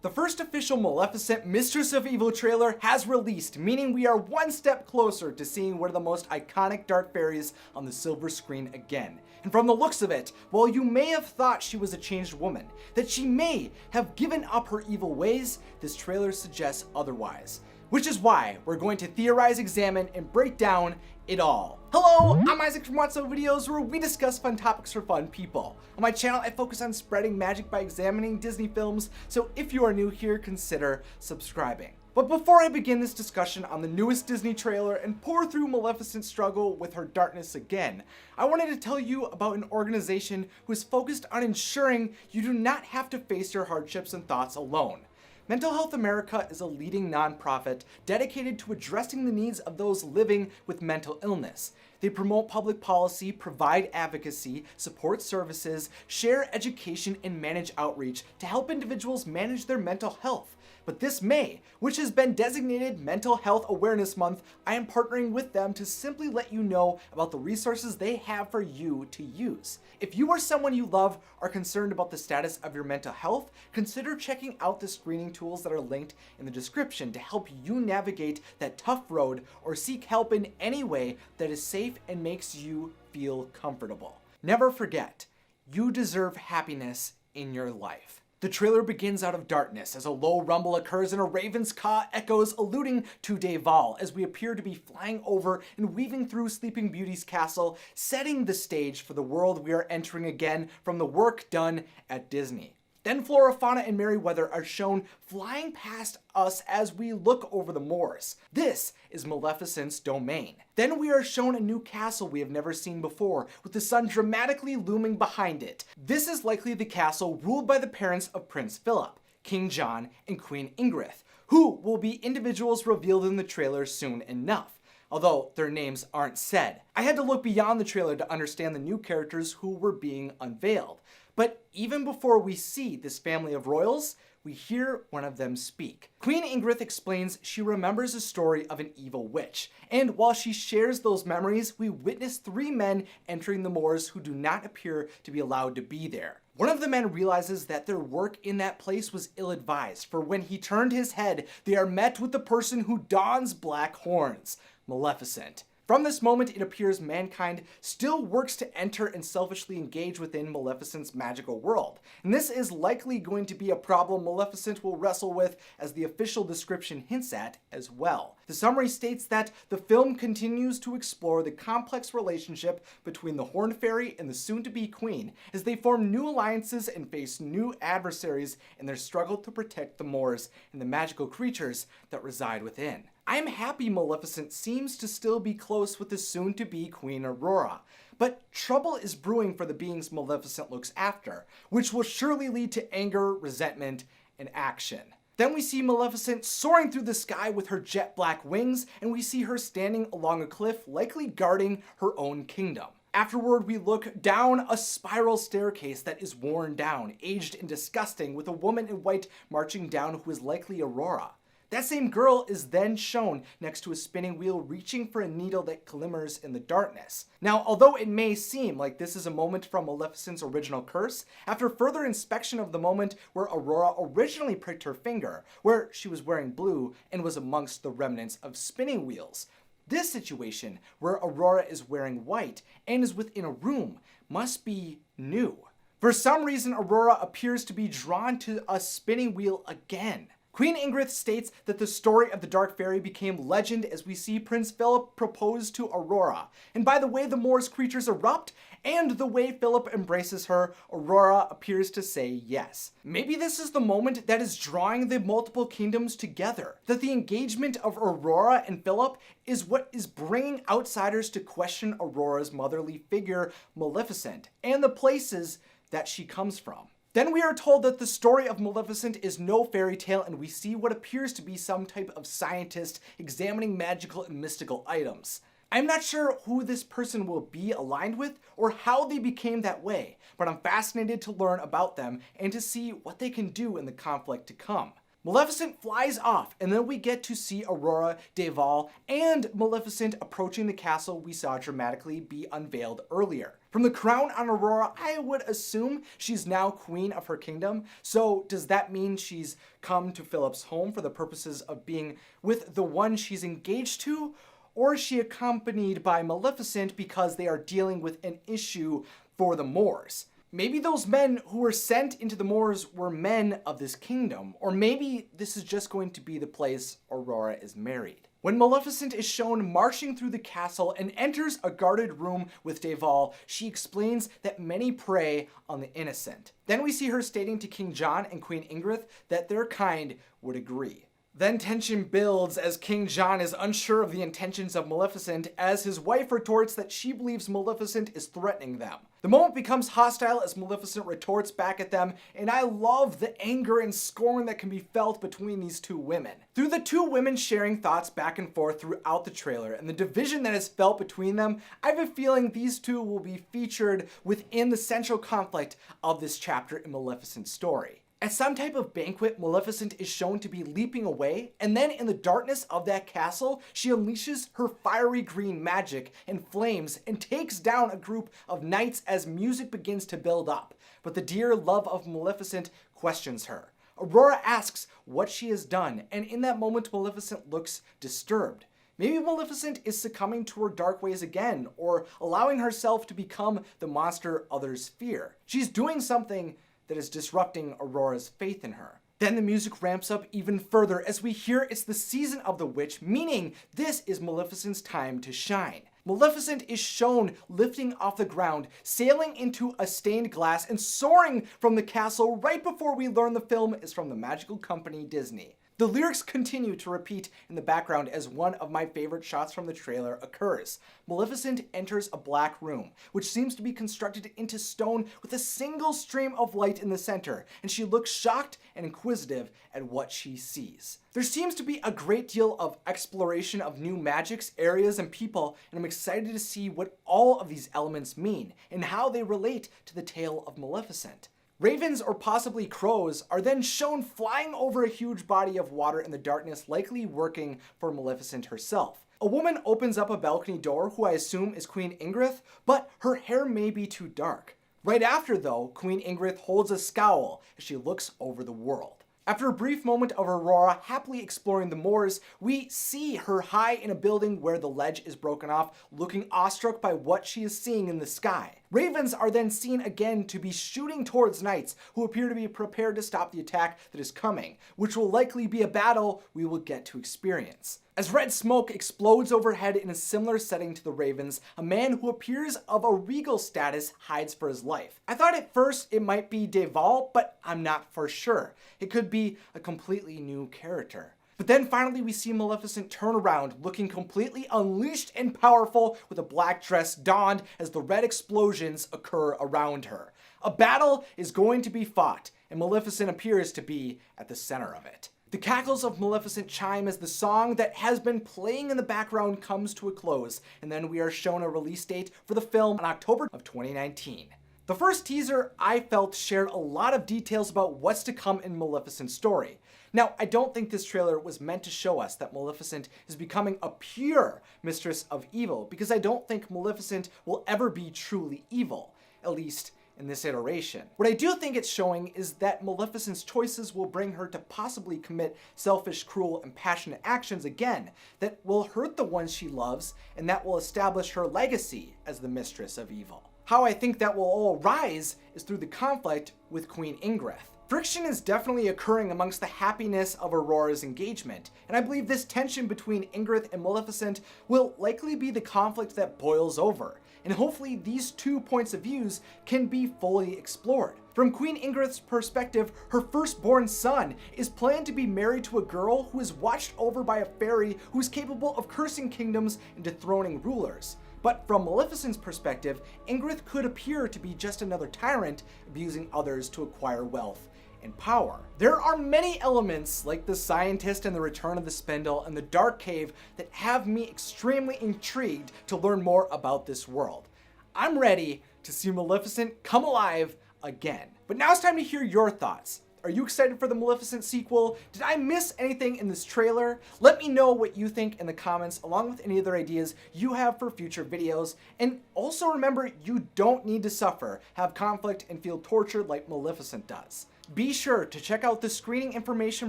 The first official Maleficent Mistress of Evil trailer has released, meaning we are one step closer to seeing one of the most iconic dark fairies on the silver screen again. And from the looks of it, while you may have thought she was a changed woman, that she may have given up her evil ways, this trailer suggests otherwise. Which is why we're going to theorize, examine, and break down it all. Hello, I'm Isaac from Wotso Videos, where we discuss fun topics for fun people. On my channel, I focus on spreading magic by examining Disney films, so if you are new here, consider subscribing. But before I begin this discussion on the newest Disney trailer and pour through Maleficent's struggle with her darkness again, I wanted to tell you about an organization who is focused on ensuring you do not have to face your hardships and thoughts alone. Mental Health America is a leading nonprofit dedicated to addressing the needs of those living with mental illness. They promote public policy, provide advocacy, support services, share education, and manage outreach to help individuals manage their mental health. But this May, which has been designated Mental Health Awareness Month, I am partnering with them to simply let you know about the resources they have for you to use. If you or someone you love are concerned about the status of your mental health, consider checking out the screening tools that are linked in the description to help you navigate that tough road or seek help in any way that is safe and makes you feel comfortable. Never forget, you deserve happiness in your life. The trailer begins out of darkness as a low rumble occurs and a raven's caw echoes, alluding to Deval as we appear to be flying over and weaving through Sleeping Beauty's castle, setting the stage for the world we are entering again from the work done at Disney. Then Flora, Fauna, and Merryweather are shown flying past us as we look over the moors. This is Maleficent's domain. Then we are shown a new castle we have never seen before, with the sun dramatically looming behind it. This is likely the castle ruled by the parents of Prince Philip, King John, and Queen Ingrid, who will be individuals revealed in the trailer soon enough, although their names aren't said. I had to look beyond the trailer to understand the new characters who were being unveiled. But even before we see this family of royals, we hear one of them speak. Queen Ingrid explains she remembers a story of an evil witch, and while she shares those memories, we witness three men entering the moors who do not appear to be allowed to be there. One of the men realizes that their work in that place was ill-advised, for when he turned his head, they are met with the person who dons black horns, Maleficent. From this moment, it appears mankind still works to enter and selfishly engage within Maleficent's magical world. And this is likely going to be a problem Maleficent will wrestle with, as the official description hints at as well. The summary states that the film continues to explore the complex relationship between the Horned Fairy and the soon-to-be Queen, as they form new alliances and face new adversaries in their struggle to protect the moors and the magical creatures that reside within. I am happy Maleficent seems to still be close with the soon-to-be Queen Aurora, but trouble is brewing for the beings Maleficent looks after, which will surely lead to anger, resentment, and action. Then we see Maleficent soaring through the sky with her jet black wings, and we see her standing along a cliff, likely guarding her own kingdom. Afterward, we look down a spiral staircase that is worn down, aged and disgusting, with a woman in white marching down who is likely Aurora. That same girl is then shown next to a spinning wheel reaching for a needle that glimmers in the darkness. Now, although it may seem like this is a moment from Maleficent's original curse, after further inspection of the moment where Aurora originally pricked her finger, where she was wearing blue and was amongst the remnants of spinning wheels, this situation, where Aurora is wearing white and is within a room, must be new. For some reason, Aurora appears to be drawn to a spinning wheel again. Queen Ingrid states that the story of the Dark Fairy became legend as we see Prince Philip propose to Aurora. And by the way the moor's creatures erupt and the way Philip embraces her, Aurora appears to say yes. Maybe this is the moment that is drawing the multiple kingdoms together. That the engagement of Aurora and Philip is what is bringing outsiders to question Aurora's motherly figure, Maleficent, and the places that she comes from. Then we are told that the story of Maleficent is no fairy tale, and we see what appears to be some type of scientist examining magical and mystical items. I'm not sure who this person will be aligned with or how they became that way, but I'm fascinated to learn about them and to see what they can do in the conflict to come. Maleficent flies off, and then we get to see Aurora, Deval, and Maleficent approaching the castle we saw dramatically be unveiled earlier. From the crown on Aurora, I would assume she's now queen of her kingdom. So does that mean she's come to Philip's home for the purposes of being with the one she's engaged to? Or is she accompanied by Maleficent because they are dealing with an issue for the Moors? Maybe those men who were sent into the Moors were men of this kingdom, or maybe this is just going to be the place Aurora is married. When Maleficent is shown marching through the castle and enters a guarded room with Deval, she explains that many prey on the innocent. Then we see her stating to King John and Queen Ingrid that their kind would agree. Then tension builds as King John is unsure of the intentions of Maleficent as his wife retorts that she believes Maleficent is threatening them. The moment becomes hostile as Maleficent retorts back at them, and I love the anger and scorn that can be felt between these two women. Through the two women sharing thoughts back and forth throughout the trailer and the division that is felt between them, I have a feeling these two will be featured within the central conflict of this chapter in Maleficent's story. At some type of banquet, Maleficent is shown to be leaping away, and then in the darkness of that castle, she unleashes her fiery green magic and flames and takes down a group of knights as music begins to build up. But the dear love of Maleficent questions her. Aurora asks what she has done, and in that moment, Maleficent looks disturbed. Maybe Maleficent is succumbing to her dark ways again, or allowing herself to become the monster others fear. She's doing something that is disrupting Aurora's faith in her. Then the music ramps up even further as we hear it's the season of the witch, meaning this is Maleficent's time to shine. Maleficent is shown lifting off the ground, sailing into a stained glass, and soaring from the castle right before we learn the film is from the magical company Disney. The lyrics continue to repeat in the background as one of my favorite shots from the trailer occurs. Maleficent enters a black room, which seems to be constructed into stone with a single stream of light in the center, and she looks shocked and inquisitive at what she sees. There seems to be a great deal of exploration of new magics, areas, and people, and I'm excited to see what all of these elements mean and how they relate to the tale of Maleficent. Ravens or possibly crows are then shown flying over a huge body of water in the darkness, likely working for Maleficent herself. A woman opens up a balcony door, who I assume is Queen Ingrid, but her hair may be too dark. Right after, though, Queen Ingrid holds a scowl as she looks over the world. After a brief moment of Aurora happily exploring the moors, we see her high in a building where the ledge is broken off, looking awestruck by what she is seeing in the sky. Ravens are then seen again to be shooting towards knights who appear to be prepared to stop the attack that is coming, which will likely be a battle we will get to experience. As red smoke explodes overhead in a similar setting to the ravens, a man who appears of a regal status hides for his life. I thought at first it might be Deval, but I'm not for sure. It could be a completely new character. But then finally we see Maleficent turn around, looking completely unleashed and powerful with a black dress donned as the red explosions occur around her. A battle is going to be fought, and Maleficent appears to be at the center of it. The cackles of Maleficent chime as the song that has been playing in the background comes to a close, and then we are shown a release date for the film in October of 2019. The first teaser, I felt, shared a lot of details about what's to come in Maleficent's story. Now, I don't think this trailer was meant to show us that Maleficent is becoming a pure Mistress of Evil, because I don't think Maleficent will ever be truly evil, at least in this iteration. What I do think it's showing is that Maleficent's choices will bring her to possibly commit selfish, cruel, and passionate actions again that will hurt the ones she loves, and that will establish her legacy as the Mistress of Evil. How I think that will all rise is through the conflict with Queen Ingrid. Friction is definitely occurring amongst the happiness of Aurora's engagement, and I believe this tension between Ingrid and Maleficent will likely be the conflict that boils over, and hopefully these two points of views can be fully explored. From Queen Ingrid's perspective, her firstborn son is planned to be married to a girl who is watched over by a fairy who is capable of cursing kingdoms and dethroning rulers. But from Maleficent's perspective, Ingrid could appear to be just another tyrant abusing others to acquire wealth and power. There are many elements like the scientist and the return of the spindle and the dark cave that have me extremely intrigued to learn more about this world. I'm ready to see Maleficent come alive again. But now it's time to hear your thoughts. Are you excited for the Maleficent sequel? Did I miss anything in this trailer? Let me know what you think in the comments, along with any other ideas you have for future videos. And also remember, you don't need to suffer, have conflict, and feel tortured like Maleficent does. Be sure to check out the screening information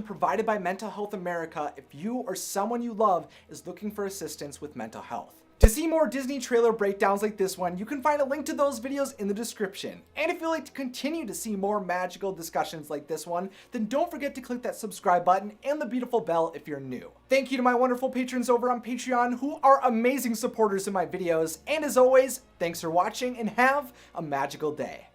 provided by Mental Health America if you or someone you love is looking for assistance with mental health. To see more Disney trailer breakdowns like this one, you can find a link to those videos in the description. And if you'd like to continue to see more magical discussions like this one, then don't forget to click that subscribe button and the beautiful bell if you're new. Thank you to my wonderful patrons over on Patreon who are amazing supporters of my videos. And as always, thanks for watching and have a magical day.